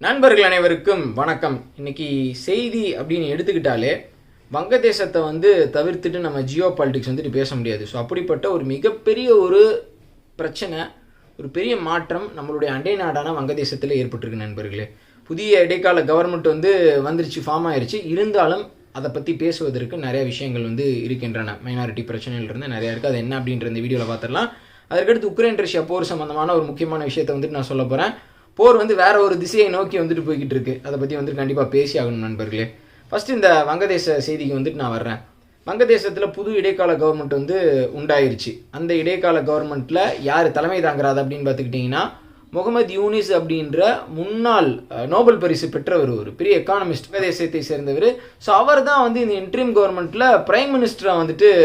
நண்பர்கள் அனைவருக்கும் வணக்கம். இன்னைக்கு செய்தி அப்படின்னு எடுத்துக்கிட்டாலே வங்கதேசத்தை தவிர்த்துட்டு நம்ம ஜியோ பாலிட்டிக்ஸ் பேச முடியாது. ஸோ அப்படிப்பட்ட ஒரு மிகப்பெரிய ஒரு பிரச்சனை, ஒரு பெரிய மாற்றம் நம்மளுடைய அண்டை நாடான வங்கதேசத்தில் ஏற்பட்டிருக்கு நண்பர்களே. புதிய இடைக்கால கவர்மெண்ட் வந்துருச்சு, ஃபார்ம் ஆயிடுச்சு. இருந்தாலும் அதை பற்றி பேசுவதற்கு நிறைய விஷயங்கள் இருக்கின்றன. மைனாரிட்டி பிரச்சனையிலிருந்து நிறையா இருக்குது. அது என்ன அப்படின்ற இந்த வீடியோவில் பார்த்துடலாம். அதற்கடுத்து உக்ரைன் ரஷ்யா போர் சம்பந்தமான ஒரு முக்கியமான விஷயத்தை நான் சொல்ல போகிறேன். போர் வேற ஒரு திசையை நோக்கி போய்கிட்டு இருக்கு. அதை பற்றி கண்டிப்பாக பேசி ஆகணும் நண்பர்களே. ஃபர்ஸ்ட் இந்த வங்கதேச செய்திக்கு நான் வர்றேன். வங்கதேசத்தில் புது இடைக்கால கவர்மெண்ட் உண்டாயிருச்சு. அந்த இடைக்கால கவர்மெண்ட்டில் யார் தலைமை தாங்கிறாது அப்படின்னு பார்த்துக்கிட்டிங்கன்னா, முகமது யூனிஸ் அப்படின்ற முன்னாள் நோபல் பரிசு பெற்றவர், ஒரு பெரிய எக்கானமிஸ்ட், வங்கதேசத்தை சேர்ந்தவர். ஸோ அவர் தான் இந்த இன்ட்ரீம் கவர்மெண்ட்டில் பிரைம் மினிஸ்டராக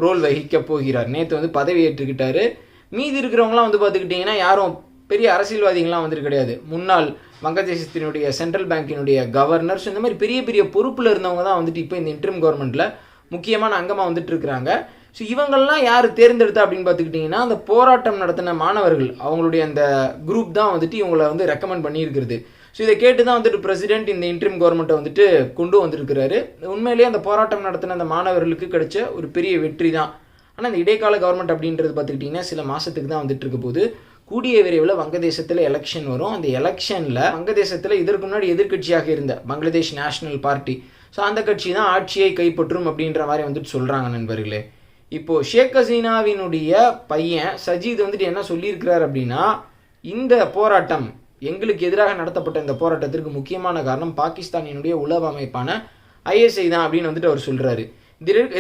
ரோல் வகிக்க போகிறார். நேற்று பதவி ஏற்றுக்கிட்டாரு. மீதி இருக்கிறவங்களாம் பார்த்துக்கிட்டிங்கன்னா யாரும் பெரிய அரசியல்வாதிகள்லாம் கிடையாது. முன்னாள் வங்கதேசத்தினுடைய சென்ட்ரல் பேங்கினுடைய கவர்னர்ஸ், இந்த மாதிரி பெரிய பெரிய பொறுப்பில் இருந்தவங்க தான் இப்போ இந்த இன்ட்ரீம் கவர்மெண்ட்டில் முக்கியமான அங்கமாக இருக்கிறாங்க. ஸோ இவங்கெல்லாம் யார் தேர்ந்தெடுத்தா அப்படின்னு பார்த்துக்கிட்டிங்கன்னா, அந்த போராட்டம் நடத்தின மாணவர்கள், அவங்களுடைய அந்த குரூப் தான் இவங்களை ரெக்கமெண்ட் பண்ணியிருக்கிறது. ஸோ இதை கேட்டு தான் பிரசிடென்ட் இந்த இன்ட்ரீம் கவர்மெண்ட்டை கொண்டு வந்திருக்கிறாரு. உண்மையிலேயே அந்த போராட்டம் நடத்தின அந்த மாணவர்களுக்கு கிடைச்ச ஒரு பெரிய வெற்றி தான். ஆனால் இந்த இடைக்கால கவர்மெண்ட் அப்படின்றது பார்த்துக்கிட்டிங்கன்னா சில மாதத்துக்கு தான் இருக்க போது. கூடிய விரைவில் வங்கதேசத்தில் எலெக்ஷன் வரும். அந்த எலெக்ஷனில் வங்கதேசத்தில் இதற்கு முன்னாடி எதிர்கட்சியாக இருந்த பங்களாதேஷ் நேஷனல் பார்ட்டி, ஸோ அந்த கட்சி தான் ஆட்சியை கைப்பற்றும் அப்படின்ற மாதிரி சொல்கிறாங்க நண்பர்களே. இப்போது ஷேக் ஹசீனாவினுடைய பையன் சஜீத் என்ன சொல்லியிருக்கிறார் அப்படின்னா, இந்த போராட்டம் எங்களுக்கு எதிராக நடத்தப்பட்ட இந்த போராட்டத்திற்கு முக்கியமான காரணம் பாகிஸ்தானினுடைய உளவு அமைப்பான ISI தான் அப்படின்னு அவர் சொல்கிறாரு.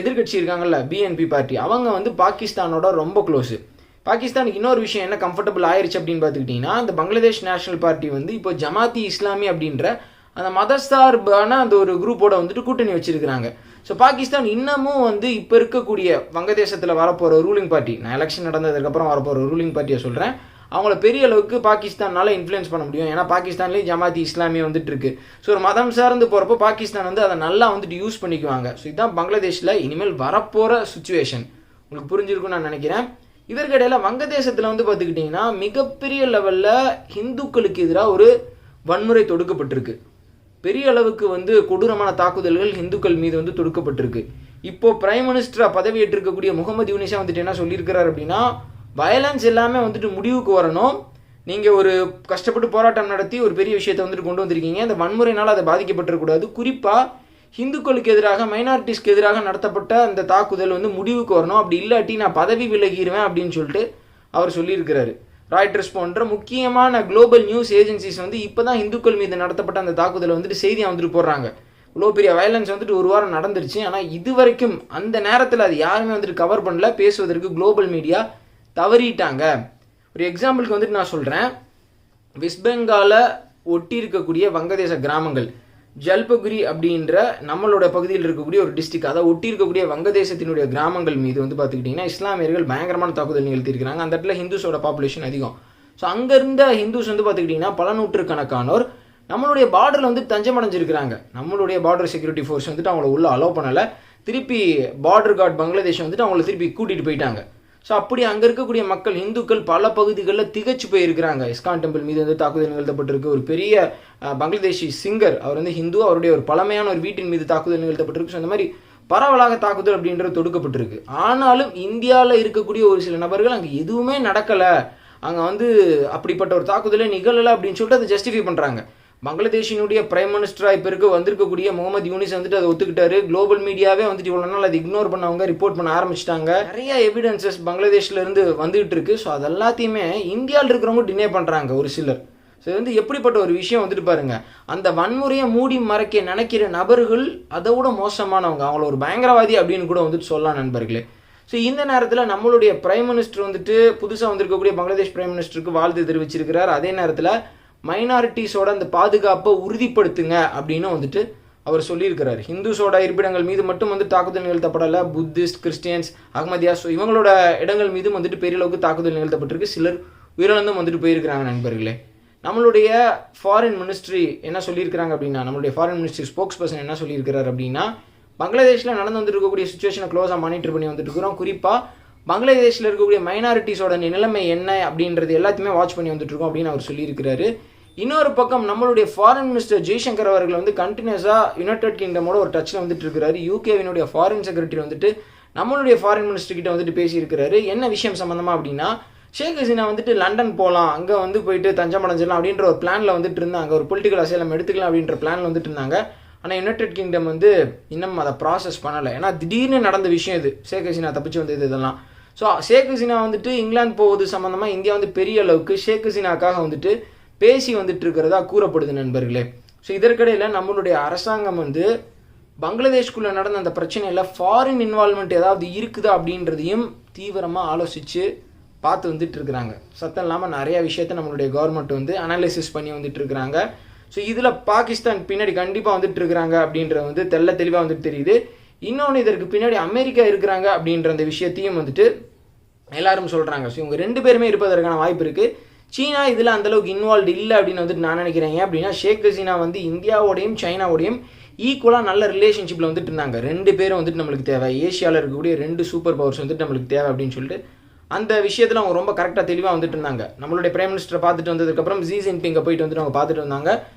எதிர்கட்சி இருக்காங்கல்ல BNP பார்ட்டி, அவங்க பாகிஸ்தானோட ரொம்ப க்ளோஸு. பாகிஸ்தானுக்கு இன்னொரு விஷயம் என்ன கம்ஃபர்டபுள் ஆயிடுச்சு அப்படின்னு பார்த்துக்கிட்டிங்கன்னா, அந்த பங்களாதேஷ் நேஷனல் பார்ட்டி இப்போ ஜமாத்தி இஸ்லாமி அப்படின்ற அந்த மதசார்பான அந்த ஒரு குரூப்போட கூட்டணி வச்சிருக்கிறாங்க. ஸோ பாகிஸ்தான் இன்னமும் இப்போ இருக்கக்கூடிய வங்கதேசத்தில் வரப்போகிற ரூலிங் பார்ட்டி, நான் எலெக்ஷன் நடந்ததுக்கப்புறம் வரப்போகிற ரூலிங் பார்ட்டியை சொல்கிறேன், அவங்கள பெரிய அளவுக்கு பாகிஸ்தானால் இன்ஃப்ளூயன்ஸ் பண்ண முடியும். ஏன்னா பாகிஸ்தான்லேயும் ஜமாத்தி இஸ்லாமியை இருக்கு. ஸோ ஒரு மதம் சார்ந்து போகிறப்போ பாகிஸ்தான் அதை நல்லா யூஸ் பண்ணிக்குவாங்க. ஸோ இதுதான் பங்களாதேஷில் இனிமேல் வரப்போகிற சுச்சுவேஷன். உங்களுக்கு புரிஞ்சிருக்குன்னு நான் நினைக்கிறேன். இதற்கிடையில் வங்கதேசத்தில் பார்த்துக்கிட்டிங்கன்னா மிகப்பெரிய லெவலில் ஹிந்துக்களுக்கு எதிராக ஒரு வன்முறை தொடுக்கப்பட்டிருக்கு. பெரிய அளவுக்கு கொடூரமான தாக்குதல்கள் ஹிந்துக்கள் மீது தொடுக்கப்பட்டிருக்கு. இப்போ பிரைம் மினிஸ்டராக பதவியேற்றிருக்கக்கூடிய முகமது யூனிஸா என்ன சொல்லியிருக்கிறார் அப்படின்னா, வயலன்ஸ் எல்லாமே முடிவுக்கு வரணும். நீங்கள் ஒரு கஷ்டப்பட்டு போராட்டம் நடத்தி ஒரு பெரிய விஷயத்தை கொண்டு வந்திருக்கீங்க. அந்த வன்முறையினால் அதை பாதிக்கப்பட்டிருக்கூடாது. குறிப்பாக ஹிந்துக்களுக்கு எதிராக, மைனாரிட்டிஸ்க்கு எதிராக நடத்தப்பட்ட அந்த தாக்குதல் முடிவுக்கு வரணும். அப்படி இல்லாட்டி நான் பதவி விலகிடுவேன் அப்படின்னு சொல்லிட்டு அவர் சொல்லியிருக்கிறாரு. ராய்டர்ஸ் போன்ற முக்கியமான குளோபல் நியூஸ் ஏஜென்சிஸ் இப்போ தான் ஹிந்துக்கள் மீது நடத்தப்பட்ட அந்த தாக்குதலை செய்தியாக போடுறாங்க. இவ்வளோ பெரிய வயலன்ஸ் ஒரு வாரம் நடந்துருச்சு. ஆனால் இது வரைக்கும் அந்த நேரத்தில் அது யாருமே கவர் பண்ணல. பேசுவதற்கு குளோபல் மீடியா தவறிட்டாங்க. ஒரு எக்ஸாம்பிளுக்கு நான் சொல்கிறேன். வெஸ்ட் பெங்காலை ஒட்டி இருக்கக்கூடிய வங்கதேச கிராமங்கள், ஜல்பகுரி அப்படின்ற நம்மளோட பகுதியில் இருக்கக்கூடிய ஒரு டிஸ்ட்ரிக்ட், அதை ஒட்டி இருக்கக்கூடிய வங்கதேசத்தினுடைய கிராமங்கள் மீது பார்த்துக்கிட்டிங்கன்னா இஸ்லாமியர்கள் பயங்கரமான தாக்குதல் நிகழ்த்தியிருக்கிறாங்க. அந்த இடத்துல ஹிந்துஸோட பாப்புலேஷன் அதிகம். ஸோ அங்கே இருந்த ஹிந்துஸ் பார்த்துக்கிட்டிங்கன்னா பல நூற்றுக்கணக்கானோர் நம்மளுடைய பார்டரில் தஞ்சம் அடைஞ்சிருக்கிறாங்க. நம்மளுடைய பார்டர் செக்யூரிட்டி ஃபோர்ஸ் அவங்கள உள்ள அலோவ் பண்ணலை. திருப்பி பார்டர் கார்டு பங்களாதேஷ் அவங்கள திருப்பி கூட்டிகிட்டு போயிட்டாங்க. ஸோ அப்படி அங்கே இருக்கக்கூடிய மக்கள், இந்துக்கள் பல பகுதிகளில் திகச்சு போயிருக்கிறாங்க. இஸ்கான் டெம்பிள் மீது தாக்குதல் நிகழ்த்தப்பட்டிருக்கு. ஒரு பெரிய பங்களாதேஷி சிங்கர், அவர் ஹிந்து, அவருடைய ஒரு பழமையான ஒரு வீட்டின் மீது தாக்குதல் நிகழ்த்தப்பட்டிருக்கு. ஸோ அந்த மாதிரி பரவலாக தாக்குதல் அப்படின்றது தொடுக்கப்பட்டிருக்கு. ஆனாலும் இந்தியாவில் இருக்கக்கூடிய ஒரு சில நபர்கள் அங்கே எதுவுமே நடக்கலை, அங்கே அப்படிப்பட்ட ஒரு தாக்குதலே நிகழலை அப்படின்னு சொல்லிட்டு அதை ஜஸ்டிஃபை பண்ணுறாங்க. பங்களாதேஷினுடைய பிரைம் மினிஸ்டராக இப்போ வந்திருக்கக்கூடிய முகமது யூனிஸ் அதை ஒத்துக்கிட்டாரு. குளோபல் மீடியாவே இவ்வளோ நாள் அதை இக்னோர் பண்ணவங்க ரிப்போர்ட் பண்ண ஆரம்பிச்சிட்டாங்க. நிறைய எவிடன்சஸ் பங்களாதேஷ்ல இருந்து வந்துகிட்டு இருக்கு. ஸோ அது எல்லாத்தையுமே இந்தியாவில் இருக்கிறவங்க டினே பண்ணுறாங்க ஒரு சிலர். ஸோ எப்படிப்பட்ட ஒரு விஷயம் பாருங்க, அந்த வன்முறையை மூடி மறைக்க நினைக்கிற நபர்கள் அதை விட மோசமானவங்க, அவங்கள ஒரு பயங்கரவாதி அப்படின்னு கூட சொல்லலாம் நண்பர்களே. ஸோ இந்த நேரத்தில் நம்மளுடைய பிரைம் மினிஸ்டர் புதுசாக வந்திருக்கக்கூடிய பங்களாதேஷ் பிரைம் மினிஸ்டருக்கு வாழ்த்து தெரிவிச்சிருக்கிறார். அதே நேரத்தில் மைனாரிட்டிஸோட அந்த பாதுகாப்பை உறுதிப்படுத்துங்க அப்படின்னு அவர் சொல்லியிருக்கிறார். ஹிந்துஸோட இருப்பிடங்கள் மீது மட்டும் தாக்குதல் நிகழ்த்தப்படலை, புத்திஸ்ட், கிறிஸ்டியன்ஸ், அகமதியா, ஸோ இவங்களோட இடங்கள் மீதும் பெரிய அளவுக்கு தாக்குதல் நிகழ்த்தப்பட்டிருக்கு. சிலர் உயிரிழந்தும் போயிருக்கிறாங்க நண்பர்களே. நம்மளுடைய ஃபாரின் மினிஸ்ட்ரி என்ன சொல்லியிருக்கிறாங்க அப்படின்னா, நம்மளுடைய ஃபாரின் மினிஸ்ட்ரி ஸ்போக்ஸ் பர்சன் என்ன சொல்லியிருக்கிறார் அப்படின்னா, பங்களாதேஷில் நடந்து இருக்கக்கூடிய சுச்சுவேஷனை க்ளோஸாக மானிட்டர் பண்ணி இருக்கிறோம். குறிப்பாக பங்களாதேஷில் இருக்கக்கூடிய மைனாரிட்டிஸோட நிலைமை என்ன அப்படின்றது எல்லாத்தையுமே வாட்ச் பண்ணி இருக்கோம் அப்படின்னு அவர் சொல்லியிருக்கிறாரு. இன்னொரு பக்கம் நம்மளுடைய ஃபாரின் மினிஸ்டர் ஜெய்சங்கர் அவர்கள் வந்து கண்டினியூஸாக யுனைடெட் கிங்டமோட ஒரு டச்சில் வந்துட்டு இருக்கிறாரு. யூகேவினுடைய ஃபாரின் செக்ரட்டரி வந்துட்டு நம்மளுடைய ஃபாரின் மினிஸ்டர் கிட்ட வந்துட்டு பேசியிருக்கிறாரு. என்ன விஷயம் சம்மந்தமாக அப்படின்னா, ஷேக் ஹசீனா வந்துட்டு லண்டன் போகலாம், அங்கே வந்து போயிட்டு தஞ்சம் அடைஞ்சிடலாம் அப்படின்ற ஒரு பிளானில் வந்துட்டு இருந்தாங்க. ஒரு பொலிட்டிக்கல் அசைலம் எடுத்துக்கலாம் அப்படின்ற பிளானில் வந்துட்டு இருந்தாங்க. ஆனால் யுனைடெட் கிங்டம் வந்து இன்னும் அதை ப்ராசஸ் பண்ணலை. ஏன்னா திடீர்னு நடந்த விஷயம் இது, ஷேக் ஹசீனா தப்பிச்சு வந்தது இதெல்லாம். ஸோ ஷேக் ஹசீனா வந்துட்டு இங்கிலாந்து போவது சம்மந்தமாக இந்தியா வந்து பெரிய அளவுக்கு ஷேக் ஹசீனாக்காக வந்துட்டு பேசி வந்துட்டு இருக்கிறதா கூறப்படுது நண்பர்களே. ஸோ இதற்கிடையில் நம்மளுடைய அரசாங்கம் வந்து பங்களாதேஷ்குள்ளே நடந்த அந்த பிரச்சனையில் ஃபாரின் இன்வால்மெண்ட் ஏதாவது இருக்குதா அப்படின்றதையும் தீவிரமாக ஆலோசித்து பார்த்து வந்துட்டு இருக்கிறாங்க. சத்தம் இல்லாமல் நிறையா விஷயத்த நம்மளுடைய கவர்மெண்ட் வந்து அனாலிசிஸ் பண்ணி வந்துட்டு இருக்கிறாங்க. ஸோ இதில் பாகிஸ்தான் பின்னாடி கண்டிப்பாக வந்துட்டு இருக்கிறாங்க அப்படின்றது வந்து தெள்ள தெளிவாக வந்துட்டு தெரியுது. இன்னொன்று இதற்கு பின்னாடி அமெரிக்கா இருக்கிறாங்க அப்படின்ற அந்த விஷயத்தையும் வந்துட்டு எல்லாரும் சொல்கிறாங்க. ஸோ இவங்க 2 பேருமே இருப்பதற்கான வாய்ப்பு இருக்குது. சீனா இதில் அந்தளவுக்கு இன்வால்வ் இல்லை அப்படின்னு வந்துட்டு நான் நினைக்கிறேன். ஏன் அப்படின்னா ஷேக் ஹசீனா வந்து இந்தியாவோடையும் சைனாவோடையும் ஈக்குவலாக நல்ல ரிலேஷன்ஷிப்பில் வந்துட்டு இருந்தாங்க. 2 பேரும் வந்துட்டு நம்மளுக்கு தேவை, ஏஷியாவில் இருக்கக்கூடிய 2 சூப்பர் பவர்ஸ் வந்துட்டு நம்மளுக்கு தேவை அப்படின்னு சொல்லிட்டு அந்த விஷயத்தில் அவங்க ரொம்ப கரெக்டாக தெளிவாக வந்துட்டு இருந்தாங்க. நம்மளுடைய பிரைம் மினிஸ்டரை பார்த்துட்டு வந்ததுக்கப்புறம் ஜி ஜின்பிங்கை போயிட்டு வந்துட்டு அவங்க பார்த்துட்டு வந்தாங்க.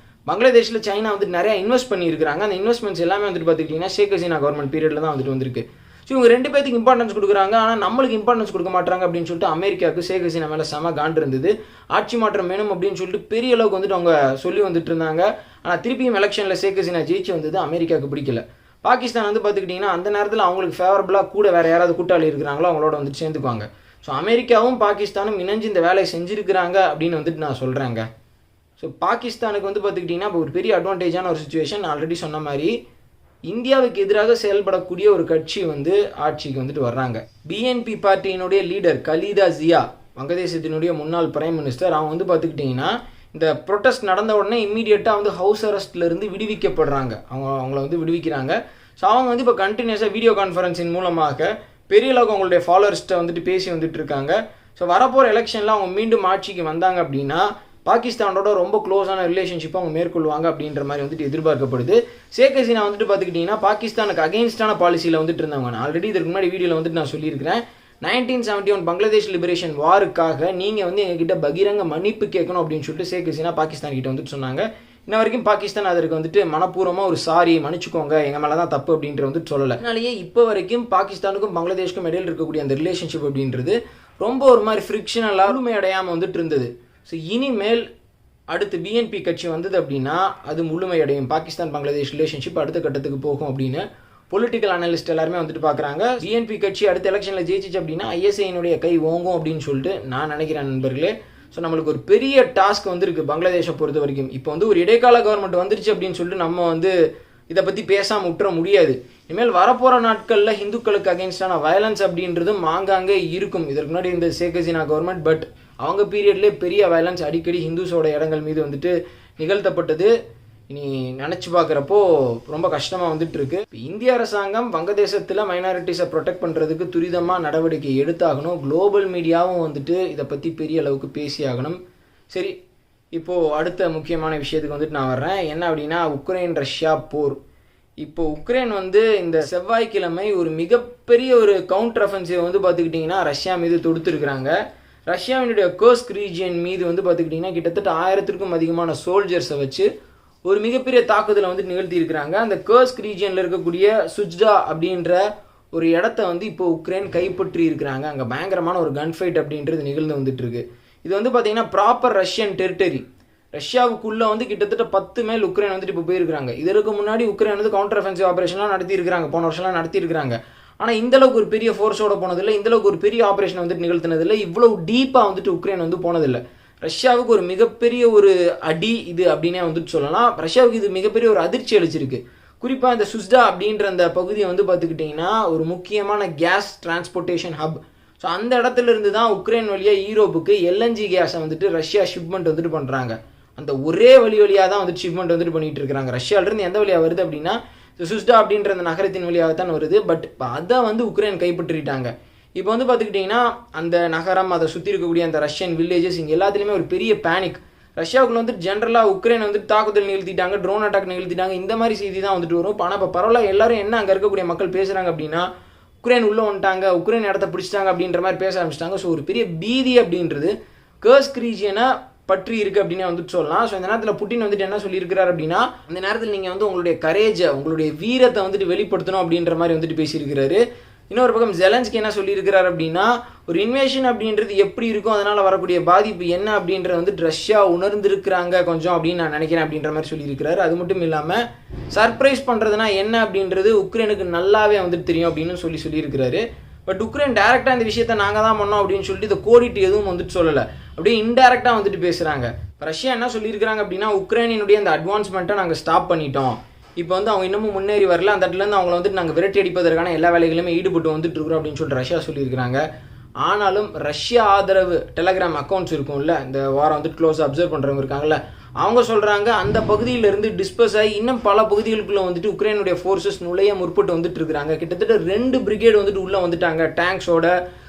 பங்களாதேஷில் சைனா வந்துட்டு நிறையா இன்வெஸ்ட் பண்ணியிருக்காங்க. அந்த இன்வெஸ்ட்மெண்ட்ஸ் எல்லாமே வந்துட்டு பார்த்துக்கிட்டிங்கன்னா ஷேக் ஹசீனா கவர்மெண்ட் பீரியடில் தான் வந்துட்டு வந்திருக்கு. ஸோ இவங்க 2 பேருக்கு இம்பார்ட்டன்ஸ் கொடுக்குறாங்க, ஆனால் நம்மளுக்கு இம்பார்ட்டன்ஸ் கொடுக்க மாட்டாங்க அப்படின்னு சொல்லிட்டு அமெரிக்காவுக்கு ஷேக் ஹசீனா மேலே செம காண்டு இருந்தது. ஆட்சி மாற்றம் வேணும் அப்படின்னு சொல்லிட்டு பெரிய அளவுக்கு வந்துட்டு அவங்க சொல்லி வந்துட்டு இருந்தாங்க. ஆனால் திருப்பியும் எலெக்ஷனில் ஷேக் ஹசீனா ஜெயிச்சு வந்தது அமெரிக்காவுக்கு பிடிக்கல. பாகிஸ்தான் வந்து பார்த்துக்கிட்டிங்கன்னா அந்த நேரத்தில் அவங்களுக்கு ஃபேவரபுளாக கூட வேறு யாராவது கூட்டாளி இருக்கிறாங்களோ அவங்களோட வந்துட்டு சேர்ந்துக்குவாங்க. ஸோ அமெரிக்காவும் பாகிஸ்தானும் இணைஞ்சு இந்த வேலையை செஞ்சுருக்கிறாங்க அப்படின்னு வந்துட்டு நான் சொல்கிறேங்க. ஸோ பாகிஸ்தானுக்கு வந்து பார்த்துக்கிட்டிங்கன்னா இப்போ ஒரு பெரிய அட்வான்டேஜான ஒரு சுச்சுவேஷன். ஆல்ரெடி சொன்ன மாதிரி இந்தியாவுக்கு எதிராக செயல்படக்கூடிய ஒரு கட்சி வந்து ஆட்சிக்கு வந்துட்டு வர்றாங்க. பிஎன்பி பார்ட்டியினுடைய லீடர் கலீதா ஜியா, வங்கதேசத்தினுடைய முன்னாள் பிரைம் மினிஸ்டர், அவங்க வந்து பார்த்துக்கிட்டிங்கன்னா இந்த ப்ரொட்டஸ்ட் நடந்த உடனே இம்மீடியட்டாக வந்து ஹவுஸ் அரெஸ்ட்லேருந்து விடுவிக்கப்படுறாங்க. அவங்கள வந்து விடுவிக்கிறாங்க. ஸோ அவங்க வந்து இப்போ கண்டினியூஸாக வீடியோ கான்ஃபரன்ஸின் மூலமாக பெரிய அளவுக்கு அவங்களுடைய ஃபாலோவர்ஸ்ட்டை வந்துட்டு பேசி வந்துட்டு இருக்காங்க. ஸோ வரப்போகிற எலெக்ஷனில் அவங்க மீண்டும் ஆட்சிக்கு வந்தாங்க அப்படின்னா பாகிஸ்தானோட ரொம்ப க்ளோஸான ரிலேஷன்ஷிப்பை அவங்க மேற்கொள்வாங்க அப்படின்ற மாதிரி வந்துட்டு எதிர்பார்க்கப்படுது. ஷேக் ஹசீனா வந்துட்டு பார்த்துக்கிட்டிங்கன்னா பாகிஸ்தானுக்கு அகெயின்ஸ்டான பாலிசியில் வந்துட்டு இருந்தவங்க. ஆல்ரெடி இதுக்கு முன்னாடி வீடியோவில் வந்துட்டு நான் சொல்லியிருக்கிறேன். 1971 பங்களாதேஷ் லிபரேஷன் வாருக்காக நீங்கள் வந்து எங்ககிட்ட பகிரங்க மன்னிப்பு கேட்கணும் அப்படின்னு சொல்லிட்டு ஷேக் ஹசீனா பாகிஸ்தான் கிட்ட வந்துட்டு சொன்னாங்க. இன்ன வரைக்கும் பாகிஸ்தான் அதற்கு வந்துட்டு மனப்பூர்வமாக ஒரு சாரி மன்னிச்சுக்கோங்க, எங்கள் மேலே தான் தப்பு அப்படின்ற வந்துட்டு சொல்லலை. அதனாலேயே இப்போ வரைக்கும் பாகிஸ்தானுக்கும் பங்களாதேஷ்க்கும் இடையில் இருக்கக்கூடிய அந்த ரிலேஷன்ஷிப் அப்படின்றது ரொம்ப ஒரு மாதிரி ஃப்ரிக்ஷனலாக முழுமை அடையாமல் வந்துட்டு இருந்தது. ஸோ இனிமேல் அடுத்து பிஎன்பி கட்சி வந்தது அப்படின்னா அது முழுமையடையும், பாகிஸ்தான் பங்களாதேஷ் ரிலேஷன்ஷிப் அடுத்த கட்டத்துக்கு போகும் அப்படின்னு பொலிட்டிக்கல் அனலிஸ்ட் எல்லாருமே வந்துட்டு பார்க்குறாங்க. பிஎன்பி கட்சி அடுத்த எலெக்ஷனில் ஜெயிச்சிச்சு அப்படின்னா ஐஎஸ்ஐனுடைய கை ஓங்கும் அப்படின்னு சொல்லிட்டு நான் நினைக்கிறேன் நண்பர்களே. ஸோ நம்மளுக்கு ஒரு பெரிய டாஸ்க் வந்துருக்கு பங்களாதேஷை பொறுத்த வரைக்கும். இப்போ வந்து ஒரு இடைக்கால கவர்மெண்ட் வந்துருச்சு அப்படின்னு சொல்லிட்டு நம்ம வந்து இதை பற்றி பேசாமல் விட்டுற முடியாது. இனிமேல் வரப்போகிற நாட்களில் ஹிந்துக்களுக்கு அகேன்ஸ்டான வயலன்ஸ் அப்படின்றதும் ஆங்காங்கே இருக்கும். இதற்கு முன்னாடி இந்த ஷேக் ஹசீனா கவர்மெண்ட், பட் அவங்க பீரியட்லேயே பெரிய வயலன்ஸ் அடிக்கடி ஹிந்துஸோட இடங்கள் மீது வந்துட்டு நிகழ்த்தப்பட்டது. இனி நினச்சி பார்க்குறப்போ ரொம்ப கஷ்டமாக வந்துட்டு இருக்கு. இந்திய அரசாங்கம் வங்கதேசத்தில் மைனாரிட்டிஸை ப்ரொடெக்ட் பண்ணுறதுக்கு துரிதமாக நடவடிக்கை எடுத்தாகணும். குளோபல் மீடியாவும் வந்துட்டு இதை பற்றி பெரிய அளவுக்கு பேசி ஆகணும். சரி, இப்போது அடுத்த முக்கியமான விஷயத்துக்கு வந்துட்டு நான் வர்றேன். என்ன அப்படின்னா உக்ரைன் ரஷ்யா போர். இப்போ உக்ரைன் வந்து இந்த செவ்வாய்க்கிழமை ஒரு மிகப்பெரிய ஒரு கவுண்டர் அஃபென்சிவ் வந்து பார்த்துக்கிட்டிங்கன்னா ரஷ்யா மீது தொடுத்துருக்குறாங்க. ரஷ்யாவினுடைய கர்ஸ்க் ரீஜியன் மீது வந்து பார்த்துக்கிட்டிங்கன்னா கிட்டத்தட்ட 1000க்கும் அதிகமான சோல்ஜர்ஸை வச்சு ஒரு மிகப்பெரிய தாக்குதலை வந்து நிகழ்த்தி இருக்கிறாங்க. அந்த கர்ஸ்க் ரீஜியனில் இருக்கக்கூடிய சுஜ்டா அப்படின்ற ஒரு இடத்த வந்து இப்போ உக்ரைன் கைப்பற்றி இருக்கிறாங்க. அங்கே பயங்கரமான ஒரு கன் ஃபைட் அப்படின்றது நிகழ்ந்து வந்துட்டு இருக்கு. இது வந்து பார்த்தீங்கன்னா ப்ராப்பர் ரஷ்யன் டெரிட்டரி. ரஷ்யாவுக்குள்ளே வந்து கிட்டத்தட்ட 10 மைல் உக்ரைன் வந்துட்டு இப்போ போயிருக்காங்க. இதற்கு முன்னாடி உக்ரைன் வந்து கவுண்டர் அஃபென்சிவ் ஆப்ரேஷன்லாம் நடத்தியிருக்காங்க, போன வருஷம்லாம் நடத்தியிருக்காங்க. ஆனால் இந்தளவுக்கு ஒரு பெரிய ஃபோர்ஸோட போனதில்லை, இந்தளவுக்கு ஒரு பெரிய ஆப்ரேஷன் வந்துட்டு நிகழ்த்தினதில்லை, இவ்வளவு டீப்பாக வந்துட்டு உக்ரைன் வந்து போனதில்லை. ரஷ்யாவுக்கு ஒரு மிகப்பெரிய ஒரு அடி இது அப்படின்னே வந்துட்டு சொல்லலாம். ரஷ்யாவுக்கு இது மிகப்பெரிய ஒரு அதிர்ச்சி அளிச்சிருக்கு. குறிப்பாக இந்த சுஸ்டா அப்படின்ற அந்த பகுதியை வந்து பார்த்துக்கிட்டிங்கன்னா ஒரு முக்கியமான கேஸ் டிரான்ஸ்போர்ட்டேஷன் ஹப். ஸோ அந்த இடத்துல இருந்து தான் உக்ரைன் வழியாக யூரோப்புக்கு எல்என்ஜி கேஸை வந்துட்டு ரஷ்யா ஷிப்மெண்ட் வந்துட்டு பண்ணுறாங்க. அந்த ஒரே வழியாக தான் வந்துட்டு ஷிப்மெண்ட் வந்துட்டு பண்ணிட்டு இருக்காங்க. ரஷ்யாவிலிருந்து எந்த வழியாக வருது அப்படின்னா சுஸ்டா அப்படின்ற அந்த நகரத்தின் வழியாகத்தான் வருது. பட் இப்போ அதை வந்து உக்ரைன் கைப்பற்றிட்டாங்க. இப்போ வந்து பார்த்துக்கிட்டிங்கன்னா அந்த நகரம், அதை சுற்றி இருக்கக்கூடிய அந்த ரஷ்யன் வில்லேஜஸ், இங்கே எல்லாத்துலேயுமே ஒரு பெரிய பேனிக். ரஷ்யாவுக்குள்ள வந்துட்டு ஜென்ரலாக உக்ரைன் வந்துட்டு தாக்குதல் நிகழ்த்திட்டாங்க, ட்ரோன் அட்டாக் நிகழ்த்திட்டாங்க, இந்த மாதிரி செய்தி தான் வந்துட்டு வரும். ஆனால் இப்போ பரவாயில்ல, எல்லாரும் என்ன அங்கே இருக்கக்கூடிய மக்கள் பேசுகிறாங்க அப்படின்னா உக்ரைன் உள்ளே வந்துட்டாங்க, உக்ரைன் இடத்த பிடிச்சிட்டாங்க அப்படின்ற மாதிரி பேச ஆரம்பிச்சிட்டாங்க. ஸோ ஒரு பெரிய பீதி அப்படின்றது கர்ஸ்க் ரீஜியனை பற்றி இருக்குது அப்படின்னு வந்துட்டு சொல்லலாம். ஸோ இந்த நேரத்தில் புட்டின் வந்துட்டு என்ன சொல்லியிருக்கிறார் அப்படின்னா, இந்த நேரத்தில் நீங்கள் வந்து உங்களுடைய கரேஜை, உங்களுடைய வீரத்தை வந்துட்டு வெளிப்படுத்தணும் அப்படின்ற மாதிரி வந்துட்டு பேசியிருக்கிறாரு. இன்னொரு பக்கம் ஜெலன்ஸ்கி என்ன சொல்லியிருக்கிறார் அப்படின்னா, ஒரு இன்வேஷன் அப்படின்றது எப்படி இருக்கும், அதனால் வரக்கூடிய பாதிப்பு என்ன அப்படின்றத வந்துட்டு ரஷ்யா உணர்ந்திருக்கிறாங்க கொஞ்சம் அப்படின்னு நான் நினைக்கிறேன் அப்படின்ற மாதிரி சொல்லியிருக்கிறாரு. அது மட்டும் இல்லாமல் சர்ப்ரைஸ் பண்ணுறதுனா என்ன அப்படின்றது உக்ரைனுக்கு நல்லாவே வந்துட்டு தெரியும் அப்படின்னு சொல்லியிருக்கிறாரு. பட் உக்ரைன் டேரெக்டாக இந்த விஷயத்தை நாங்கள் தான் பண்ணோம் அப்படின்னு சொல்லிட்டு இதை கோடிட்டு எதுவும் வந்துட்டு சொல்லலை, அப்படியே இன்டெரக்டாக வந்துட்டு பேசுகிறாங்க. ரஷ்யா என்ன சொல்லியிருக்கிறாங்க அப்படின்னா, உக்ரைனினுடைய அந்த அட்வான்ஸ்மெண்ட்டை நாங்கள் ஸ்டாப் பண்ணிட்டோம், இப்போ வந்து அவங்க இன்னமும் முன்னேறி வரல, அந்த இடத்துலேருந்து அவங்கள வந்துட்டு நாங்கள் விரட்டி அடிப்பதற்கான எல்லா வேலைகளுமே ஈடுபட்டு வந்துட்டு இருக்கிறோம் அப்படின்னு சொல்லிட்டு ரஷ்யா சொல்லியிருக்கிறாங்க. ஆனாலும் ரஷ்யா ஆதரவு டெலகிராம் அக்கௌண்ட்ஸ் இருக்கும்ல, இந்த வாரம் வந்துட்டு க்ளோஸாக அப்சர்வ் பண்ணுறவங்க இருக்காங்கல்ல, அவங்க சொல்கிறாங்க அந்த பகுதியிலிருந்து டிஸ்பர்ஸ் ஆகி இன்னும் பல பகுதிகளுக்குள்ளே வந்துட்டு உக்ரைனுடைய ஃபோர்ஸஸ் நுழைய முற்பட்டு வந்துட்டு இருக்கிறாங்க. கிட்டத்தட்ட 2 பிரிகேடு வந்துட்டு உள்ளே வந்துட்டாங்க, டேங்க்ஸோட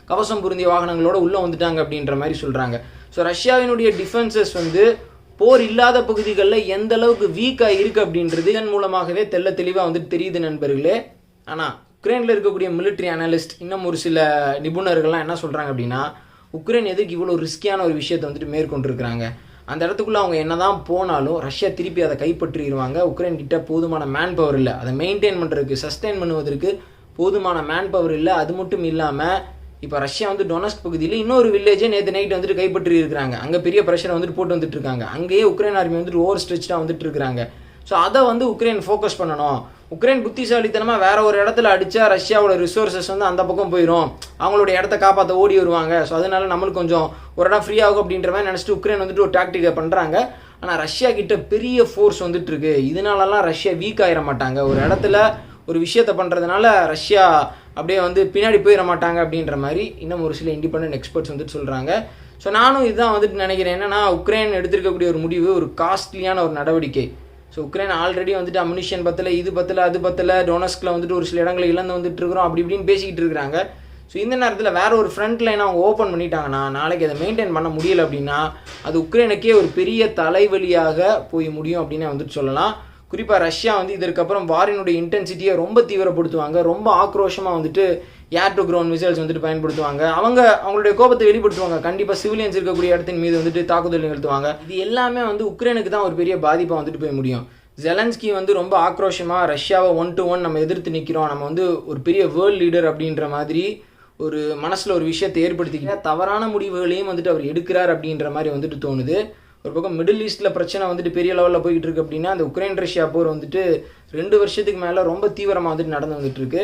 கவசம் பொருந்திய வாகனங்களோட உள்ளே வந்துட்டாங்க அப்படின்ற மாதிரி சொல்கிறாங்க. ஸோ ரஷ்யாவினுடைய டிஃபென்சஸ் வந்து போர் இல்லாத பகுதிகளில் எந்த அளவுக்கு வீக்காக இருக்குது அப்படின்றது இதன் மூலமாகவே தெளிவாக வந்துட்டு தெரியுது நண்பர்களே. ஆனால் உக்ரைனில் இருக்கக்கூடிய மிலிட்ரி அனலிஸ்ட், இன்னும் ஒரு சில நிபுணர்கள்லாம் என்ன சொல்கிறாங்க அப்படின்னா, உக்ரைன் எதுக்கு இவ்வளோ ரிஸ்கியான ஒரு விஷயத்தை வந்துட்டு மேற்கொண்டிருக்கிறாங்க, அந்த இடத்துக்குள்ளே அவங்க என்ன தான் போனாலும் ரஷ்யா திருப்பி அதை கைப்பற்றிடுவாங்க. உக்ரைன் கிட்ட போதுமான மேன் பவர் இல்லை, அதை மெயின்டைன் பண்ணுறதுக்கு, சஸ்டெயின் பண்ணுவதற்கு போதுமான மேன் பவர் இல்லை. அது மட்டும் இல்லாமல் இப்போ ரஷ்யா வந்து டொனஸ்க் பகுதியில் இன்னொரு வில்லேஜே நேற்று நைட் வந்துட்டு கைப்பற்றி இருக்கிறாங்க, அங்கே பெரிய ப்ரெஷரை வந்துட்டு போட்டு வந்துட்டு இருக்காங்க, அங்கேயே உக்ரைன் ஆர்மி வந்துட்டு ஓவர் ஸ்ட்ரெச்சாக வந்துட்டு இருக்கிறாங்க. ஸோ அதை வந்து உக்ரைன் ஃபோக்கஸ் பண்ணணும். உக்ரைன் புத்திசாலித்தனமாக வேற ஒரு இடத்துல அடித்தா ரஷ்யாவோட ரிசோர்ஸஸ் வந்து அந்த பக்கம் போயிடும், அவங்களோட இடத்த காப்பாற்ற ஓடி வருவாங்க. ஸோ அதனால நம்மளுக்கு கொஞ்சம் ஒரு இடம் ஃப்ரீ ஆகும் அப்படின்ற மாதிரி நினச்சிட்டு உக்ரைன் வந்துட்டு ஒரு டாக்டிக்கை பண்ணுறாங்க. ஆனால் ரஷ்யா கிட்ட பெரிய ஃபோர்ஸ் வந்துட்டு இருக்கு, இதனாலலாம் ரஷ்யா வீக் ஆகிட மாட்டாங்க. ஒரு இடத்துல ஒரு விஷயத்தை பண்ணுறதுனால ரஷ்யா அப்படியே வந்து பின்னாடி போயிட மாட்டாங்க அப்படின்ற மாதிரி இன்னும் ஒரு சில இண்டிபெண்டன்ட் எக்ஸ்பர்ட்ஸ் வந்துட்டு சொல்கிறாங்க. ஸோ நானும் இதுதான் வந்துட்டு நினைக்கிறேன். என்னன்னா, உக்ரைன் எடுத்திருக்கக்கூடிய ஒரு முடிவு ஒரு காஸ்ட்லியான ஒரு நடவடிக்கை. ஸோ உக்ரைன் ஆல்ரெடி வந்துட்டு அம்யூனிஷன் பத்தலை, இது பத்தலை, அது பத்தலை, டொனஸ்கில் வந்துட்டு ஒரு சில இடங்களை இழந்து வந்துட்டு இருக்கிறோம் அப்படி இப்படின்னு பேசிக்கிட்டு இருக்கிறாங்க. ஸோ இந்த நேரத்தில் வேற ஒரு ஃப்ரண்ட் லைன் அவங்க ஓப்பன் பண்ணிட்டாங்கன்னா, நாளைக்கு அதை மெயின்டைன் பண்ண முடியலை அப்படின்னா அது உக்ரைனுக்கே ஒரு பெரிய தலைவலியாக போய் முடியும் அப்படின்னு வந்துட்டு சொல்லலாம். குறிப்பாக ரஷ்யா வந்து இதற்கப்புறம் வாரினுடைய இன்டென்சிட்டியை ரொம்ப தீவிரப்படுத்துவாங்க, ரொம்ப ஆக்ரோஷமாக வந்துட்டு ஏர் டு கிரவுண்ட் மிசைல்ஸ் வந்துட்டு பயன்படுத்துவாங்க, அவங்களுடைய கோபத்தை வெளிப்படுத்துவாங்க, கண்டிப்பாக சிவிலியன்ஸ் இருக்கக்கூடிய இடத்தின் மீது வந்துட்டு தாக்குதல் நிகழ்த்துவாங்க. இது எல்லாமே வந்து உக்ரைனுக்கு தான் ஒரு பெரிய பாதிப்பாக வந்துட்டு போய் முடியும். ஜெலன்ஸ்கி வந்து ரொம்ப ஆக்ரோஷமாக ரஷ்யாவை 1-to-1 நம்ம எதிர்த்து நிற்கிறோம், நம்ம வந்து ஒரு பெரிய வேர்ல்ட் லீடர் அப்படின்ற மாதிரி ஒரு மனசில் ஒரு விஷயத்தை ஏற்படுத்திக்கிற தவறான முடிவுகளையும் வந்துட்டு அவர் எடுக்கிறார் அப்படின்ற மாதிரி வந்துட்டு தோணுது. ஒரு பக்கம் மிடில் ஈஸ்ட்டில் பிரச்சனை வந்துட்டு பெரிய லெவலில் போய்கிட்டு இருக்கு அப்படின்னா, அந்த உக்ரைன் ரஷ்யா போர் வந்துட்டு 2 வருஷத்துக்கு மேலே ரொம்ப தீவிரமாக வந்துட்டு நடந்து வந்துட்டு இருக்கு.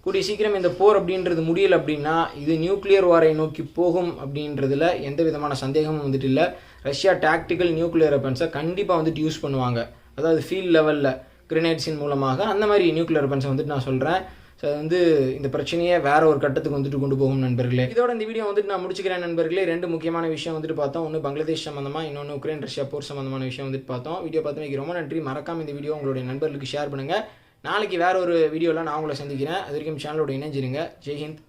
கூடிய சீக்கிரம் இந்த போர் அப்படின்றது முடியலை அப்படின்னா இது நியூக்ளியர் வாரை நோக்கி போகும் அப்படின்றதுல எந்த விதமான சந்தேகமும் வந்துட்டு இல்லை. ரஷ்யா டாக்டிக்கல் நியூக்ளியர் வெப்பன்ஸை கண்டிப்பாக வந்துட்டு யூஸ் பண்ணுவாங்க, அதாவது ஃபீல்ட் லெவலில் கிரெனேட்ஸின் மூலமாக அந்த மாதிரி நியூக்ளியர் வெப்பன்ஸை வந்துட்டு நான் சொல்கிறேன். ஸோ அது வந்து இந்த பிரச்சனையை வேற ஒரு கட்டத்துக்கு வந்துட்டு கொண்டு போகும் நண்பர்களே. இதோட இந்த வீடியோ வந்துட்டு நான் முடிச்சுக்கிறேன் நண்பர்களே. 2 முக்கியமான விஷயம் வந்துட்டு பார்த்தோம், ஒன்று பங்களாதேஷ் சம்மந்தமாக, இன்னொன்று உக்ரைன் ரஷ்யா போர் சம்மந்தமான விஷயம் வந்துட்டு பார்த்தோம். வீடியோ பார்த்தமைக்கு ரொம்ப நன்றி. மறக்காம இந்த வீடியோ உங்களுடைய நண்பர்களுக்கு ஷேர் பண்ணுங்கள். நாளைக்கு வேற ஒரு வீடியோவில் நான் உங்களை சந்திக்கிறேன். அது வரைக்கும் சேனலோட இணைஞ்சிருங்க. ஜெய்ஹிந்த்.